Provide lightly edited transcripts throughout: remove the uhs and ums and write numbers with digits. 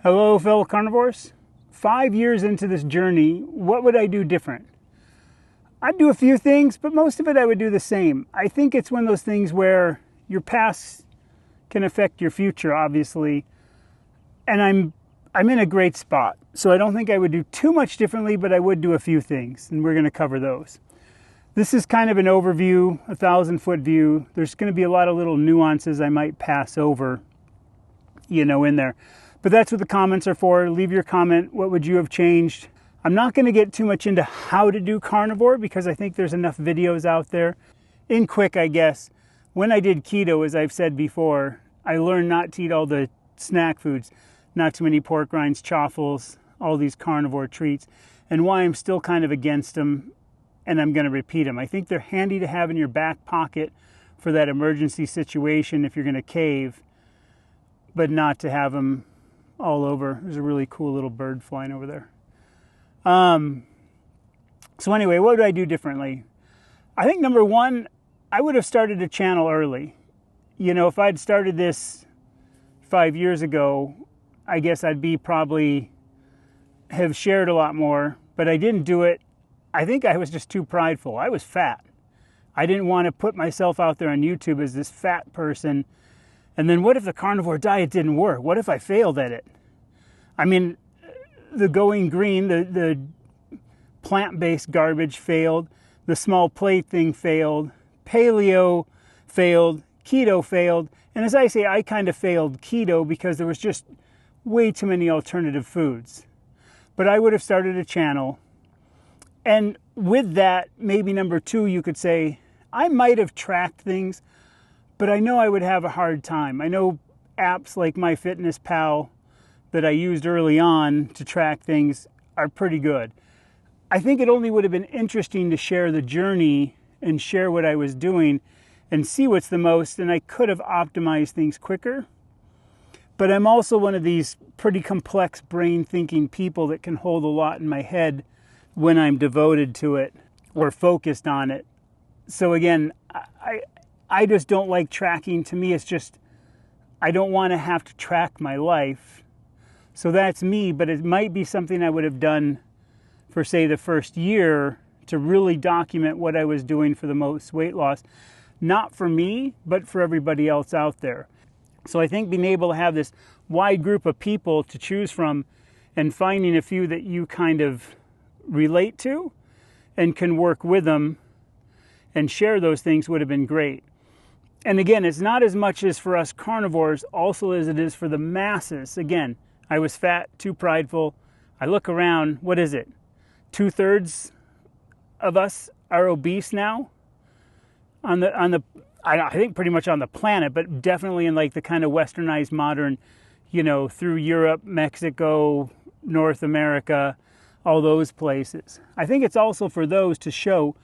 Hello, fellow carnivores. 5 years into this journey, what would I do different? I'd do a few things, but most of it I would do the same. I think it's one of those things where your past can affect your future, obviously. And I'm in a great spot. So I don't think I would do too much differently, but I would do a few things, and we're going to cover those. This is kind of an overview, a 1,000-foot view. There's going to be a lot of little nuances I might pass over, in there. But that's what the comments are for. Leave your comment. What would you have changed? I'm not going to get too much into how to do carnivore because I think there's enough videos out there. In quick, I guess, when I did keto, as I've said before, I learned not to eat all the snack foods, not too many pork rinds, chaffles, all these carnivore treats, and why I'm still kind of against them, and I'm going to repeat them. I think they're handy to have in your back pocket for that emergency situation if you're going to cave, but not to have them all over. There's a really cool little bird flying over there. So anyway, what would I do differently? I think number one, I would have started a channel early. If I'd started this 5 years ago, I guess I'd probably have shared a lot more, but I didn't do it. I think I was just too prideful. I was fat. I didn't want to put myself out there on YouTube as this fat person. And then what if the carnivore diet didn't work? What if I failed at it? I mean, the going green, the plant-based garbage failed. The small plate thing failed. Paleo failed. Keto failed. And as I say, I kind of failed keto because there was just way too many alternative foods. But I would have started a channel. And with that, maybe number two, you could say, I might have tracked things, but I know I would have a hard time. I know apps like MyFitnessPal that I used early on to track things are pretty good. I think it only would have been interesting to share the journey and share what I was doing and see what's the most, and I could have optimized things quicker. But I'm also one of these pretty complex brain thinking people that can hold a lot in my head when I'm devoted to it or focused on it. So again, I just don't like tracking. To me, it's just, I don't want to have to track my life. So that's me, but it might be something I would have done for, say, the first year to really document what I was doing for the most weight loss. Not for me, but for everybody else out there. So I think being able to have this wide group of people to choose from and finding a few that you kind of relate to and can work with them and share those things would have been great. And again, it's not as much as for us carnivores, also as it is for the masses. Again, I was fat, too prideful. I look around, what is it? 2/3 of us are obese now I think pretty much on the planet, but definitely in like the kind of westernized modern, through Europe, Mexico, North America, all those places. I think it's also for those to show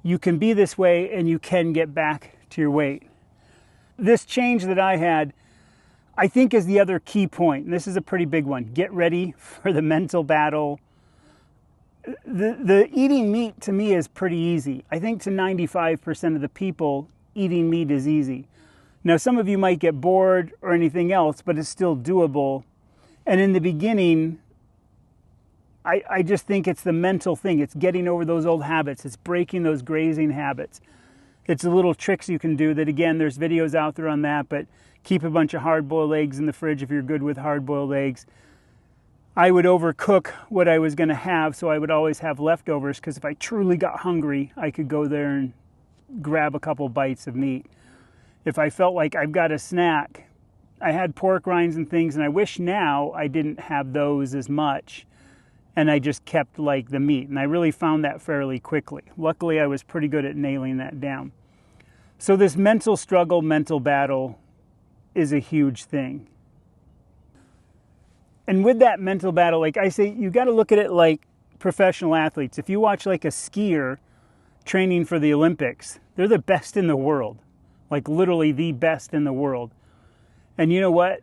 you can be this way and you can get back to your weight. This change that I had, I think, is the other key point. And this is a pretty big one. Get ready for the mental battle. The eating meat to me is pretty easy. I think to 95% of the people, eating meat is easy. Now, some of you might get bored or anything else, but it's still doable. And in the beginning, I just think it's the mental thing. It's getting over those old habits. It's breaking those grazing habits. It's the little tricks you can do that, again, there's videos out there on that, but keep a bunch of hard-boiled eggs in the fridge if you're good with hard-boiled eggs. I would overcook what I was going to have, so I would always have leftovers, because if I truly got hungry, I could go there and grab a couple bites of meat. If I felt like I've got a snack, I had pork rinds and things, and I wish now I didn't have those as much, and I just kept like the meat. And I really found that fairly quickly. Luckily, I was pretty good at nailing that down. So this mental struggle, mental battle is a huge thing. And with that mental battle, like I say, you got to look at it like professional athletes. If you watch like a skier training for the Olympics, they're the best in the world, like literally the best in the world. And you know what?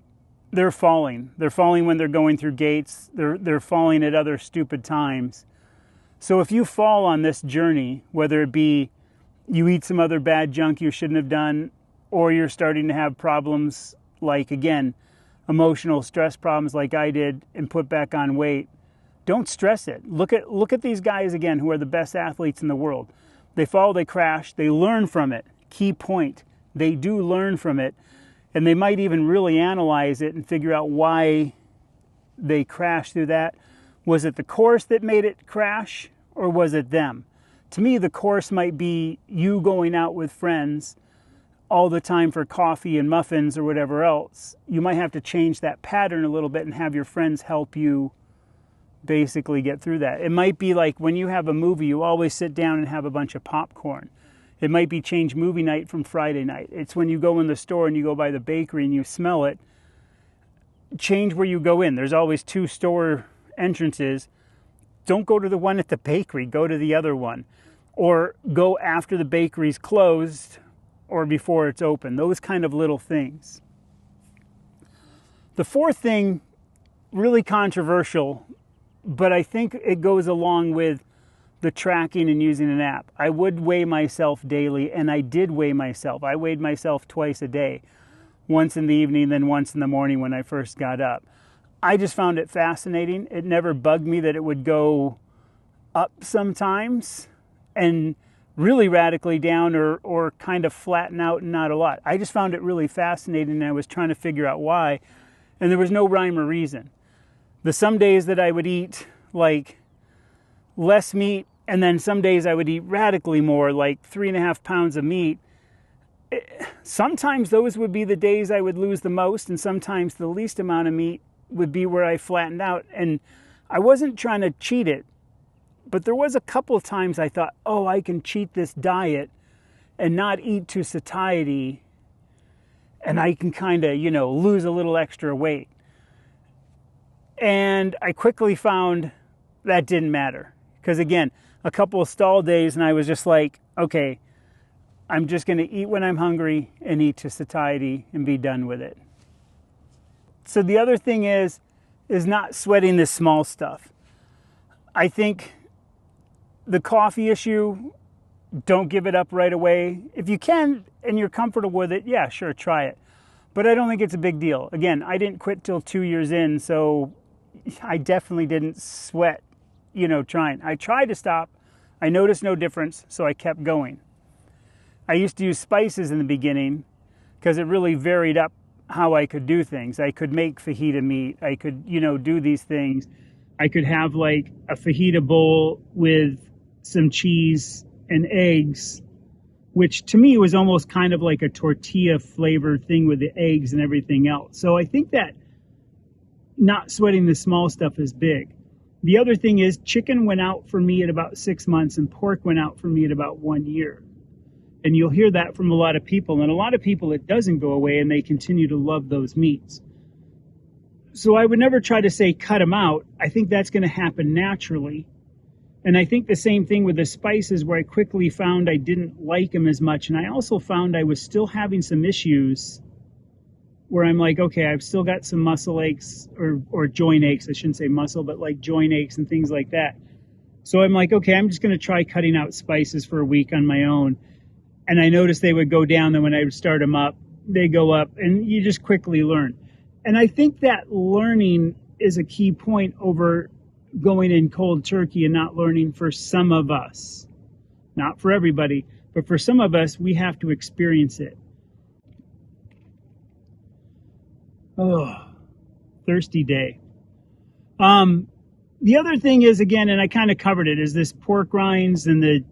They're falling. They're falling when they're going through gates. They're falling at other stupid times. So if you fall on this journey, whether it be you eat some other bad junk you shouldn't have done, or you're starting to have problems like, again, emotional stress problems like I did and put back on weight, don't stress it. Look at these guys again who are the best athletes in the world. They fall, they crash, they learn from it. Key point, they do learn from it, and they might even really analyze it and figure out why they crashed through that. Was it the course that made it crash, or was it them? To me, the course might be you going out with friends all the time for coffee and muffins or whatever else. You might have to change that pattern a little bit and have your friends help you basically get through that. It might be like when you have a movie, you always sit down and have a bunch of popcorn. It might be change movie night from Friday night. It's when you go in the store and you go by the bakery and you smell it. Change where you go in. There's always 2 store entrances. Don't go to the one at the bakery. Go to the other one. Or go after the bakery's closed or before it's open. Those kind of little things. The fourth thing, really controversial, but I think it goes along with the tracking and using an app. I would weigh myself daily, and I did weigh myself. I weighed myself twice a day, once in the evening, then once in the morning when I first got up. I just found it fascinating. It never bugged me that it would go up sometimes and really radically down or kind of flatten out and not a lot. I just found it really fascinating, and I was trying to figure out why, and there was no rhyme or reason. Some days that I would eat like less meat, and then some days I would eat radically more, like 3.5 pounds of meat. Sometimes those would be the days I would lose the most, and sometimes the least amount of meat would be where I flattened out. And I wasn't trying to cheat it, but there was a couple of times I thought, oh, I can cheat this diet and not eat to satiety, and I can kind of, lose a little extra weight. And I quickly found that didn't matter. Because again, a couple of stall days and I was just like, okay, I'm just going to eat when I'm hungry and eat to satiety and be done with it. So the other thing is not sweating this small stuff. I think the coffee issue, don't give it up right away. If you can and you're comfortable with it, yeah, sure, try it. But I don't think it's a big deal. Again, I didn't quit till 2 years in, so I definitely didn't sweat, trying. I tried to stop. I noticed no difference, so I kept going. I used to use spices in the beginning because it really varied up how I could do things. I could make fajita meat. I could, do these things. I could have like a fajita bowl with some cheese and eggs, which to me was almost kind of like a tortilla flavored thing with the eggs and everything else. So I think that not sweating the small stuff is big. The other thing is chicken went out for me at about 6 months and pork went out for me at about 1 year. And you'll hear that from a lot of people. And a lot of people, it doesn't go away and they continue to love those meats. So I would never try to say cut them out. I think that's going to happen naturally. And I think the same thing with the spices, where I quickly found I didn't like them as much. And I also found I was still having some issues where I'm like, okay, I've still got some muscle aches or joint aches. I shouldn't say muscle, but like joint aches and things like that. So I'm like, okay, I'm just going to try cutting out spices for a week on my own. And I noticed they would go down. Then when I would start them up, they go up, and you just quickly learn. And I think that learning is a key point over going in cold turkey and not learning for some of us. Not for everybody, but for some of us, we have to experience it. Oh, thirsty day. The other thing is, again, and I kind of covered it, is this pork rinds and the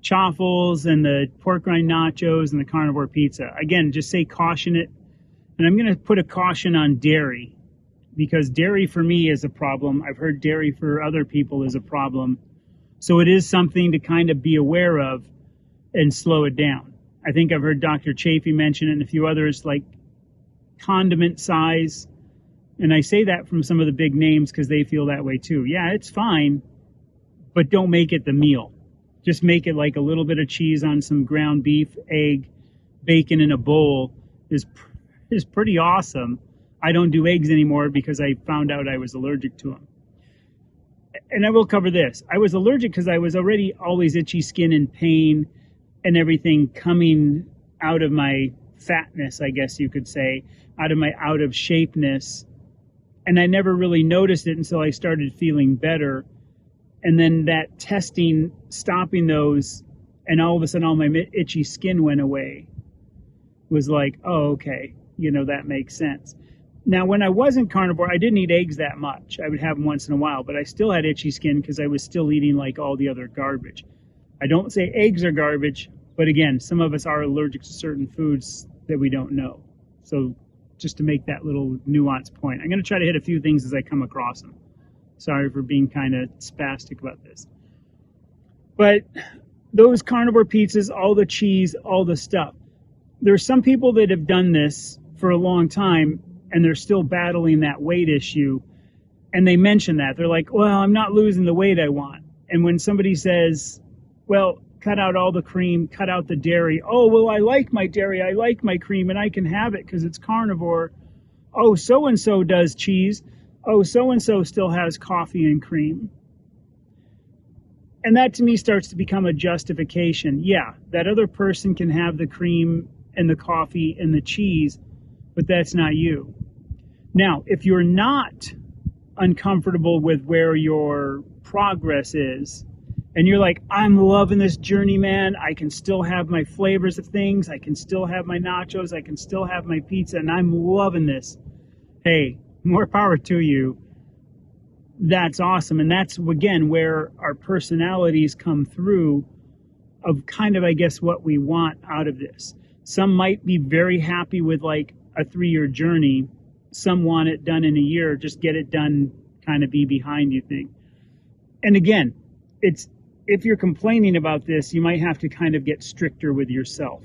chaffles and the pork rind nachos and the carnivore pizza. Again, just say caution it. And I'm going to put a caution on dairy, because dairy for me is a problem. I've heard dairy for other people is a problem. So it is something to kind of be aware of and slow it down. I think I've heard Dr. Chafee mention it and a few others, like condiment size. And I say that from some of the big names because they feel that way too. Yeah, it's fine, but don't make it the meal. Just make it like a little bit of cheese on some ground beef, egg, bacon in a bowl is pretty awesome. I don't do eggs anymore because I found out I was allergic to them. And I will cover this. I was allergic because I was already always itchy skin and pain and everything coming out of my fatness, I guess you could say, out of my out of shapeness. And I never really noticed it until I started feeling better. And then that testing, stopping those, and all of a sudden all my itchy skin went away. Was like, oh, okay, that makes sense. Now, when I wasn't carnivore, I didn't eat eggs that much. I would have them once in a while, but I still had itchy skin because I was still eating like all the other garbage. I don't say eggs are garbage, but again, some of us are allergic to certain foods that we don't know. So just to make that little nuanced point, I'm going to try to hit a few things as I come across them. Sorry for being kind of spastic about this. But those carnivore pizzas, all the cheese, all the stuff. There's some people that have done this for a long time and they're still battling that weight issue. And they mention that. They're like, well, I'm not losing the weight I want. And when somebody says, well, cut out all the cream, cut out the dairy. Oh, well, I like my dairy. I like my cream and I can have it because it's carnivore. Oh, so-and-so does cheese. Oh, so-and-so still has coffee and cream. And that to me starts to become a justification. Yeah, that other person can have the cream and the coffee and the cheese, but that's not you. Now, if you're not uncomfortable with where your progress is, and you're like, I'm loving this journey, man. I can still have my flavors of things. I can still have my nachos. I can still have my pizza, and I'm loving this. Hey, more power to you. That's awesome. And that's, again, where our personalities come through of kind of, I guess, what we want out of this. Some might be very happy with like a 3-year journey. Some want it done in a year, just get it done, kind of be behind you thing. And again, if you're complaining about this, you might have to kind of get stricter with yourself.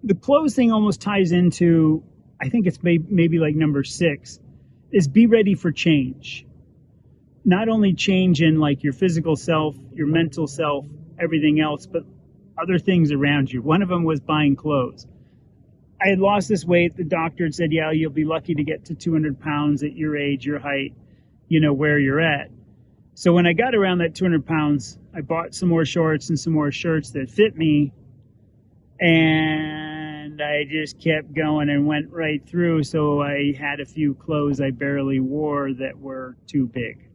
The clothes thing almost ties into, I think it's maybe like number 6, is be ready for change. Not only change in like your physical self, your mental self, everything else, but other things around you. One of them was buying clothes. I had lost this weight. The doctor had said, yeah, you'll be lucky to get to 200 pounds at your age, your height, where you're at. So when I got around that 200 pounds, I bought some more shorts and some more shirts that fit me. And I just kept going and went right through. So I had a few clothes I barely wore that were too big.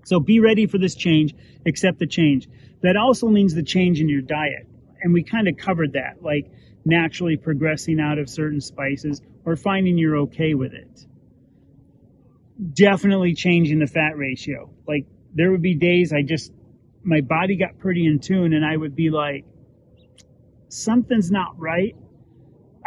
So be ready for this change, accept the change. That also means the change in your diet. And we kind of covered that, like naturally progressing out of certain spices or finding you're okay with it. Definitely changing the fat ratio. Like there would be days my body got pretty in tune and I would be like, something's not right.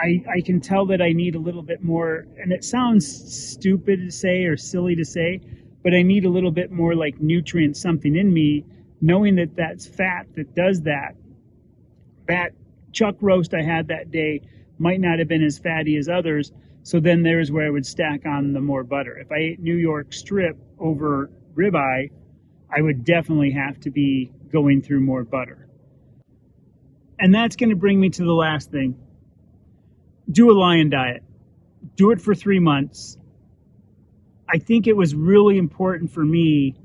I can tell that I need a little bit more, and it sounds stupid to say or silly to say, but I need a little bit more like nutrient something in me, knowing that that's fat that does that. That chuck roast I had that day might not have been as fatty as others, so then there's where I would stack on the more butter. If I ate New York strip over ribeye, I would definitely have to be going through more butter. And that's going to bring me to the last thing. Do a lion diet. Do it for 3 months. I think it was really important for me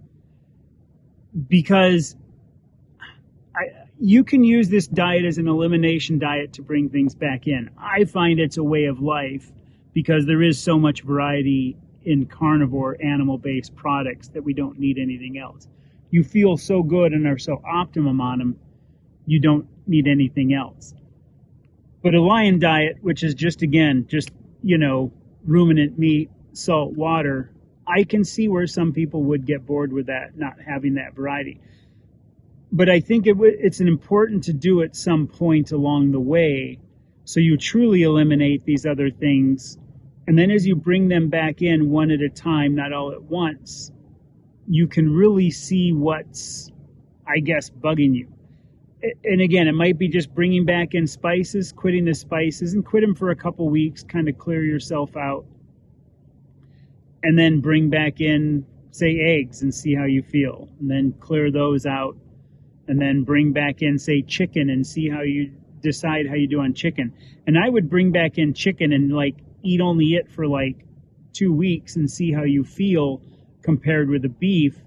because you can use this diet as an elimination diet to bring things back in. I find it's a way of life because there is so much variety in carnivore animal-based products that we don't need anything else. You feel so good and are so optimum on them, you don't need anything else. But a lion diet, which is just ruminant meat, salt, water, I can see where some people would get bored with that, not having that variety. But I think it's important to do at some point along the way so you truly eliminate these other things. And then as you bring them back in one at a time, not all at once, you can really see what's, I guess, bugging you. And again, it might be just bringing back in spices, quitting the spices, and quit them for a couple weeks, kind of clear yourself out. And then bring back in, say, eggs and see how you feel. And then clear those out. And then bring back in, say, chicken and see how you decide how you do on chicken. And I would bring back in chicken and eat only it for 2 weeks and see how you feel compared with the beef.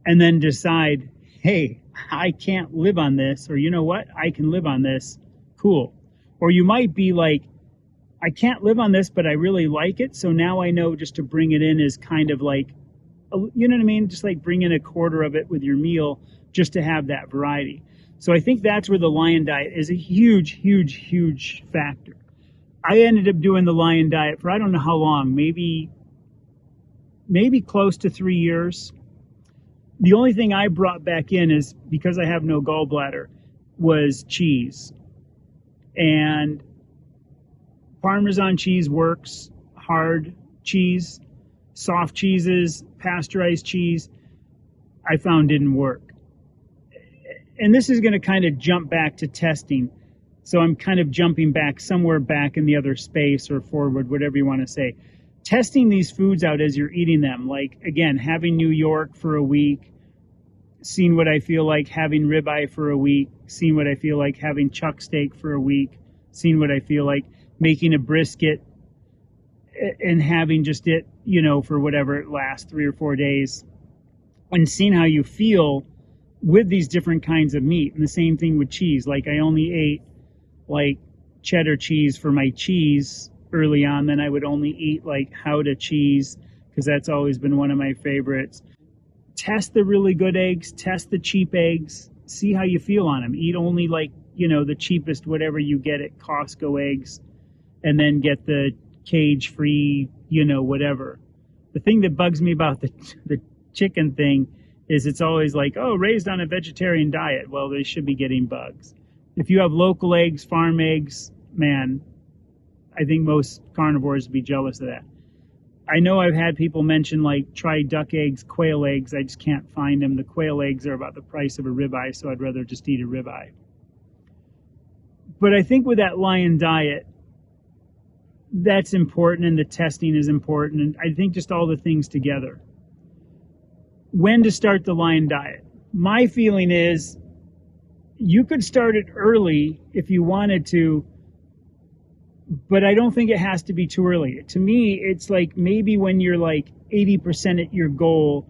And then decide, hey, I can't live on this, or you know what, I can live on this, cool. Or you might be like, I can't live on this, but I really like it. So now I know just to bring it in is kind of like, you know what I mean? Just like bring in a quarter of it with your meal just to have that variety. So I think that's where the Lion diet is a huge, huge, huge factor. I ended up doing the Lion diet for I don't know how long, maybe close to 3 years. The only thing I brought back in is, because I have no gallbladder, was cheese. And Parmesan cheese works, hard cheese, soft cheeses, pasteurized cheese, I found didn't work. And this is going to kind of jump back to testing. So I'm kind of jumping back somewhere back in the other space or forward, whatever you want to say. Testing these foods out as you're eating them. Like, again, having New York for a week, seeing what I feel like having ribeye for a week, seeing what I feel like having chuck steak for a week, seeing what I feel like making a brisket and having just it, you know, for whatever it lasts, 3 or 4 days, and seeing how you feel with these different kinds of meat. And the same thing with cheese. Like, I only ate like cheddar cheese for my cheese early on. Then I would only eat like Gouda cheese because that's always been one of my favorites. Test the really good eggs, test the cheap eggs, see how you feel on them. Eat only like, you know, the cheapest, whatever you get at Costco eggs, and then get the cage-free, you know, whatever. The thing that bugs me about the chicken thing is it's always like, oh, raised on a vegetarian diet. Well, they should be getting bugs. If you have local eggs, farm eggs, man, I think most carnivores would be jealous of that. I know I've had people mention, like, try duck eggs, quail eggs. I just can't find them. The quail eggs are about the price of a ribeye, so I'd rather just eat a ribeye. But I think with that Lion diet, that's important, and the testing is important, and I think just all the things together. When to start the Lion diet? My feeling is you could start it early if you wanted to, but I don't think it has to be too early. To me, it's like maybe when you're like 80% at your goal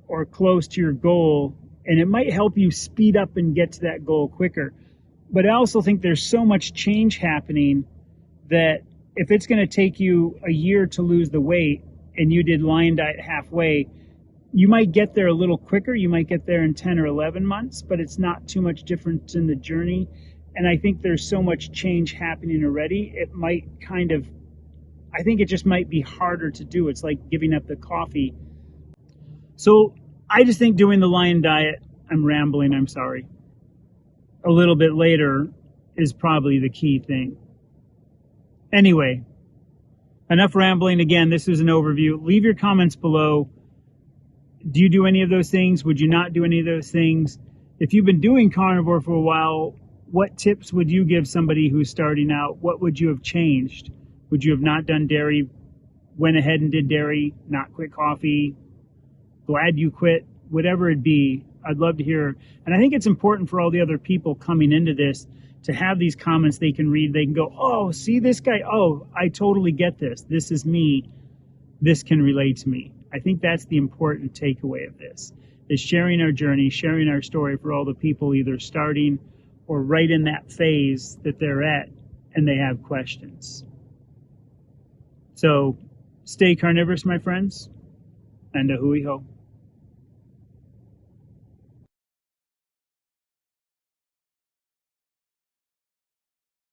or close to your goal, and it might help you speed up and get to that goal quicker. But I also think there's so much change happening that if it's going to take you a year to lose the weight and you did Lion diet halfway, you might get there a little quicker. You might get there in 10 or 11 months, but it's not too much difference in the journey. And I think there's so much change happening already. It might kind of, I think it just might be harder to do. It's like giving up the coffee. So I just think doing the Lion diet, I'm rambling, I'm sorry, a little bit later is probably the key thing. Anyway, enough rambling. Again, this is an overview. Leave your comments below. Do you do any of those things? Would you not do any of those things? If you've been doing carnivore for a while, what tips would you give somebody who's starting out? What would you have changed? Would you have not done dairy, went ahead and did dairy, not quit coffee, glad you quit, whatever it be? I'd love to hear. And I think it's important for all the other people coming into this to have these comments they can read. They can go, oh, see this guy? Oh, I totally get this. This is me. This can relate to me. I think that's the important takeaway of this, is sharing our journey, sharing our story for all the people either starting or right in that phase that they're at and they have questions. So stay carnivorous, my friends, and a hui ho.